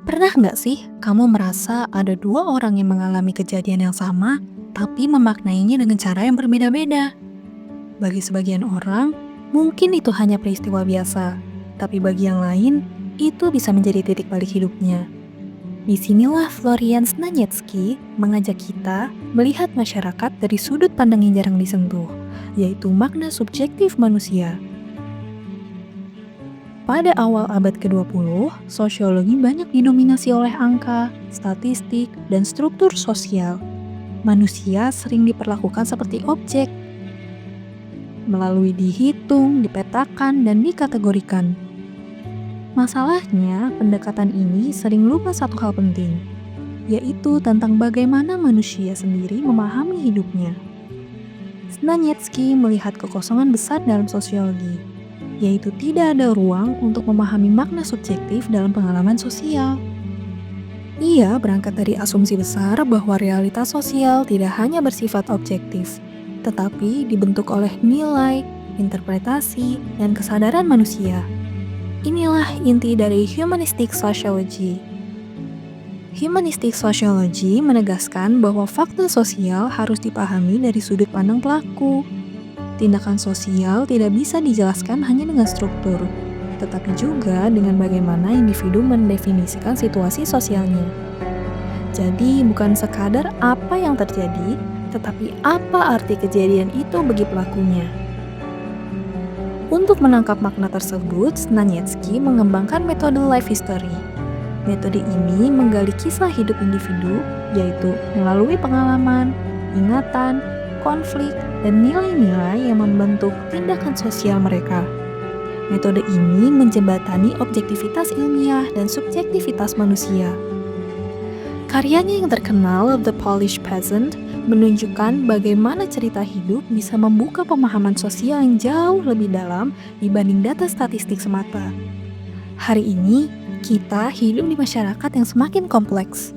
Pernah nggak sih kamu merasa ada dua orang yang mengalami kejadian yang sama, tapi memaknainya dengan cara yang berbeda-beda? Bagi sebagian orang, mungkin itu hanya peristiwa biasa, tapi bagi yang lain, itu bisa menjadi titik balik hidupnya. Disinilah Florian Snanyecki mengajak kita melihat masyarakat dari sudut pandang yang jarang disentuh, yaitu makna subjektif manusia. Pada awal abad ke-20, sosiologi banyak didominasi oleh angka, statistik, dan struktur sosial. Manusia sering diperlakukan seperti objek, melalui dihitung, dipetakan, dan dikategorikan. Masalahnya, pendekatan ini sering lupa satu hal penting, yaitu tentang bagaimana manusia sendiri memahami hidupnya. Snanyecki melihat kekosongan besar dalam sosiologi, yaitu tidak ada ruang untuk memahami makna subjektif dalam pengalaman sosial. Ia berangkat dari asumsi besar bahwa realitas sosial tidak hanya bersifat objektif, tetapi dibentuk oleh nilai, interpretasi, dan kesadaran manusia. Inilah inti dari Humanistic Sociology. Humanistic Sociology menegaskan bahwa fakta sosial harus dipahami dari sudut pandang pelaku. Tindakan sosial tidak bisa dijelaskan hanya dengan struktur, tetapi juga dengan bagaimana individu mendefinisikan situasi sosialnya. Jadi, bukan sekadar apa yang terjadi, tetapi apa arti kejadian itu bagi pelakunya. Untuk menangkap makna tersebut, Snanyecki mengembangkan metode life history. Metode ini menggali kisah hidup individu, yaitu melalui pengalaman, ingatan, konflik, dan nilai-nilai yang membentuk tindakan sosial mereka. Metode ini menjembatani objektivitas ilmiah dan subjektivitas manusia. Karyanya yang terkenal, The Polish Peasant, menunjukkan bagaimana cerita hidup bisa membuka pemahaman sosial yang jauh lebih dalam dibanding data statistik semata. Hari ini, kita hidup di masyarakat yang semakin kompleks.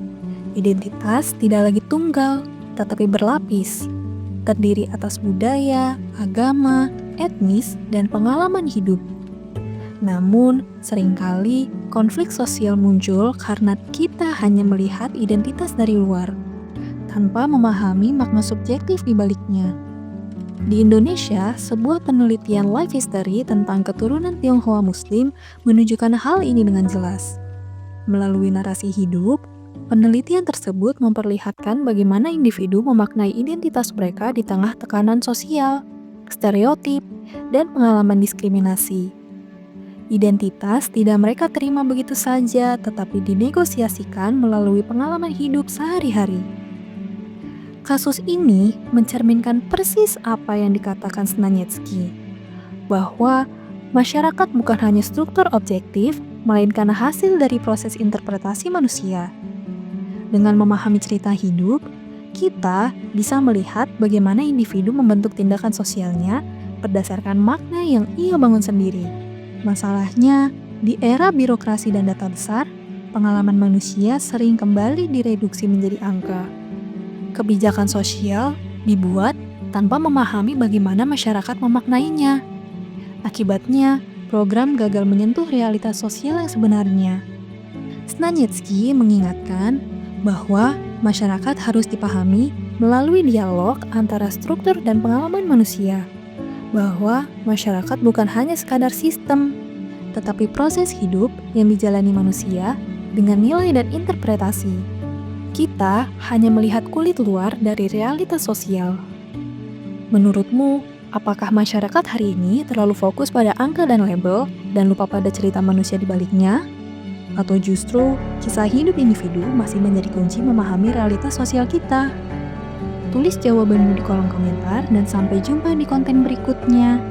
Identitas tidak lagi tunggal, tetapi berlapis, terdiri atas budaya, agama, etnis, dan pengalaman hidup. Namun, seringkali konflik sosial muncul karena kita hanya melihat identitas dari luar, tanpa memahami makna subjektif di baliknya. Di Indonesia, sebuah penelitian life history tentang keturunan Tionghoa Muslim menunjukkan hal ini dengan jelas. Melalui narasi hidup, penelitian tersebut memperlihatkan bagaimana individu memaknai identitas mereka di tengah tekanan sosial, stereotip, dan pengalaman diskriminasi. Identitas tidak mereka terima begitu saja, tetapi dinegosiasikan melalui pengalaman hidup sehari-hari. Kasus ini mencerminkan persis apa yang dikatakan Snanyecki, bahwa masyarakat bukan hanya struktur objektif, melainkan hasil dari proses interpretasi manusia. Dengan memahami cerita hidup, kita bisa melihat bagaimana individu membentuk tindakan sosialnya berdasarkan makna yang ia bangun sendiri. Masalahnya, di era birokrasi dan data besar, pengalaman manusia sering kembali direduksi menjadi angka. Kebijakan sosial dibuat tanpa memahami bagaimana masyarakat memaknainya. Akibatnya, program gagal menyentuh realitas sosial yang sebenarnya. Snanyecki mengingatkan bahwa masyarakat harus dipahami melalui dialog antara struktur dan pengalaman manusia. Bahwa masyarakat bukan hanya sekadar sistem, tetapi proses hidup yang dijalani manusia dengan nilai dan interpretasi. Kita hanya melihat kulit luar dari realitas sosial. Menurutmu, apakah masyarakat hari ini terlalu fokus pada angka dan label dan lupa pada cerita manusia di baliknya? Atau justru kisah hidup individu masih menjadi kunci memahami realitas sosial kita? Tulis jawabanmu di kolom komentar dan sampai jumpa di konten berikutnya.